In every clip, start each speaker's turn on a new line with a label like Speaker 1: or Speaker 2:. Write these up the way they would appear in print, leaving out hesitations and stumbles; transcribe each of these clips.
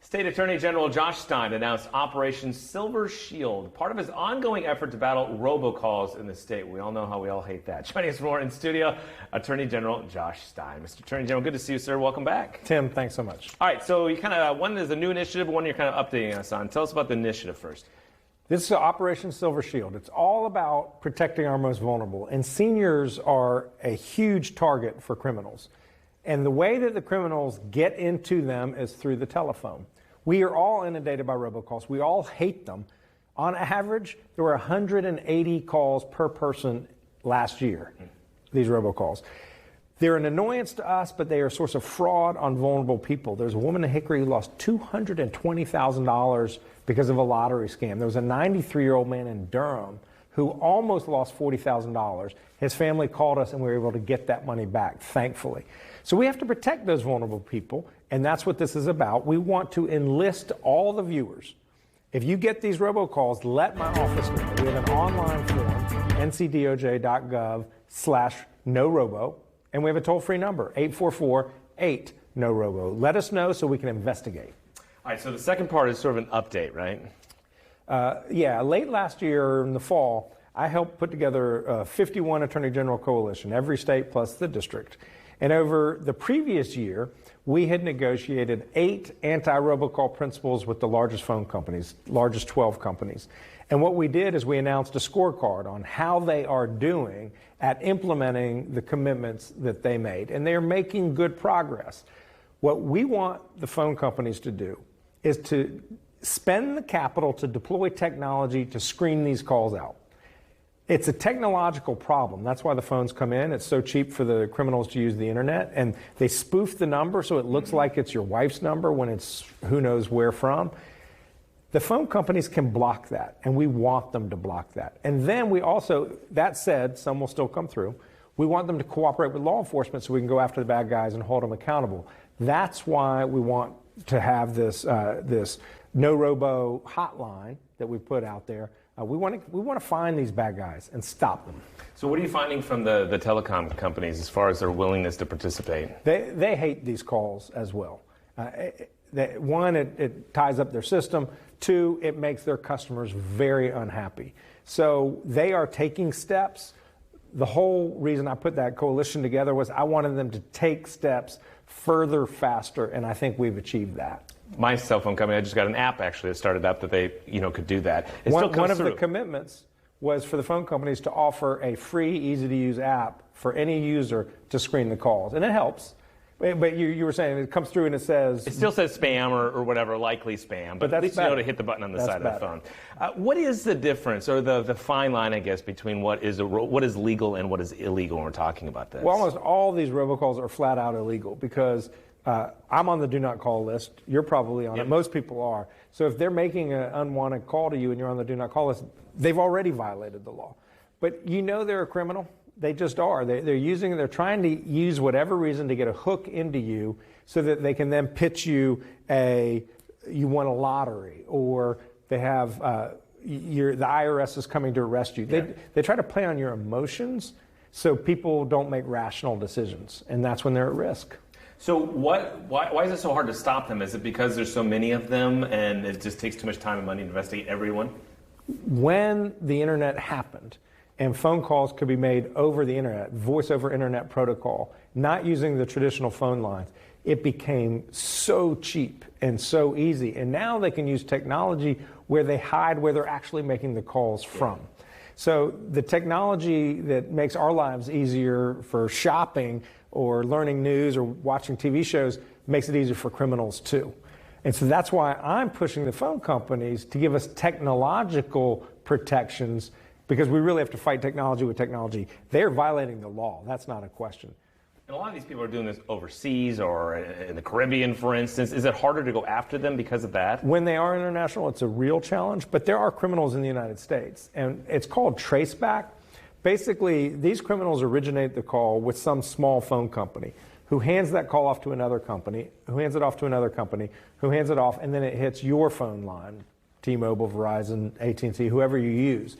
Speaker 1: State Attorney General Josh Stein announced Operation Silver Shield, part of his ongoing effort to battle robocalls in the state. We all know how we all hate that. Joining us more in studio, Attorney General Josh Stein. Mr. Attorney General, good to see you, sir. Welcome back.
Speaker 2: Tim, thanks so much.
Speaker 1: All right, so you one is a new initiative, one you're kind of updating us on. Tell us about the initiative first.
Speaker 2: This is Operation Silver Shield. It's all about protecting our most vulnerable, and seniors are a huge target for criminals. And the way that the criminals get into them is through the telephone. We are all inundated by robocalls. We all hate them. On average, there were 180 calls per person last year, these robocalls. They're an annoyance to us, but they are a source of fraud on vulnerable people. There's a woman in Hickory who lost $220,000 because of a lottery scam. There was a 93-year-old man in Durham who almost lost $40,000. His family called us and we were able to get that money back, thankfully. So we have to protect those vulnerable people, and that's what this is about. We want to enlist all the viewers. If you get these robocalls, let my office know. We have an online form, ncdoj.gov/no-robo, and we have a toll-free number, 844-8-NO-ROBO. Let us know so we can investigate.
Speaker 1: All right, so the second part is sort of an update, right?
Speaker 2: Yeah, late last year in the fall, I helped put together a 51 Attorney General coalition, every state plus the district. And over the previous year, we had negotiated 8 anti-robocall principles with the largest phone companies, largest 12 companies. And what we did is we announced a scorecard on how they are doing at implementing the commitments that they made. And they're making good progress. What we want the phone companies to do is to spend the capital to deploy technology to screen these calls out. It's a technological problem. That's why the phones come in. It's so cheap for the criminals to use the internet. And they spoof the number so it looks like it's your wife's number when it's who knows where from. The phone companies can block that, and we want them to block that. And then we also, that said, some will still come through. We want them to cooperate with law enforcement so we can go after the bad guys and hold them accountable. That's why we want to have this no-robo hotline that we put out there. We want to find these bad guys and stop them.
Speaker 1: So what are you finding from the telecom companies as far as their willingness to participate?
Speaker 2: They hate these calls as well. One, it ties up their system. 2, it makes their customers very unhappy. So they are taking steps. The whole reason I put that coalition together was I wanted them to take steps further, faster, and I think we've achieved that.
Speaker 1: My cell phone company, I just got an app actually that started up that they could do that.
Speaker 2: One of the commitments was for the phone companies to offer a free, easy-to-use app for any user to screen the calls, and it helps. But you were saying it comes through and it says...
Speaker 1: It still says spam or whatever, likely spam, but at least you know to hit the button on the side of the phone. What is the difference, or the fine line, I guess, between what is legal and what is illegal when we're talking about this?
Speaker 2: Well, almost all these robocalls are flat out illegal because I'm on the do not call list. You're probably on it. Most people are. So if they're making an unwanted call to you and you're on the do not call list, they've already violated the law. But you know they're a criminal. They just are. They're trying to use whatever reason to get a hook into you so that they can then pitch you you won a lottery, or they have the IRS is coming to arrest you. They try to play on your emotions so people don't make rational decisions, and that's when they're at risk.
Speaker 1: So why is it so hard to stop them? Is it because there's so many of them and it just takes too much time and money to investigate everyone?
Speaker 2: When the internet happened, and phone calls could be made over the internet, voice over internet protocol, not using the traditional phone lines, it became so cheap and so easy. And now they can use technology where they hide where they're actually making the calls from. So the technology that makes our lives easier for shopping or learning news or watching TV shows makes it easier for criminals too. And so that's why I'm pushing the phone companies to give us technological protections, because we really have to fight technology with technology. They're violating the law. That's not a question.
Speaker 1: And a lot of these people are doing this overseas or in the Caribbean, for instance. Is it harder to go after them because of that?
Speaker 2: When they are international, it's a real challenge. But there are criminals in the United States, and it's called traceback. Basically, these criminals originate the call with some small phone company who hands that call off to another company, who hands it off to another company, who hands it off, and then it hits your phone line, T-Mobile, Verizon, AT&T, whoever you use.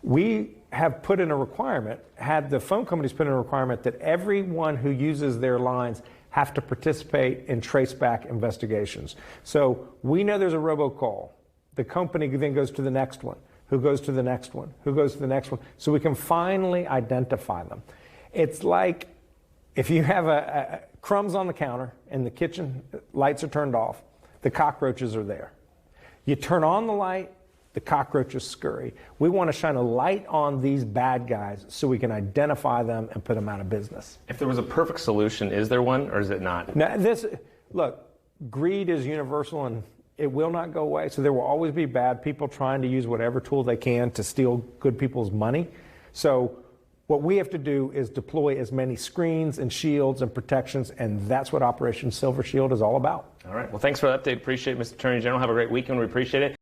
Speaker 2: We have put in a requirement, had the phone companies put in a requirement that everyone who uses their lines have to participate in traceback investigations. So we know there's a robocall. The company then goes to the next one, who goes to the next one, who goes to the next one, so we can finally identify them. It's like if you have crumbs on the counter and the kitchen lights are turned off, the cockroaches are there. You turn on the light, the cockroaches scurry. We want to shine a light on these bad guys so we can identify them and put them out of business.
Speaker 1: If there was a perfect solution, is there one or is it not?
Speaker 2: Now, look, greed is universal and it will not go away. So there will always be bad people trying to use whatever tool they can to steal good people's money. So what we have to do is deploy as many screens and shields and protections, and that's what Operation Silver Shield is all about.
Speaker 1: All right. Well, thanks for the update. Appreciate it, Mr. Attorney General. Have a great weekend. We appreciate it.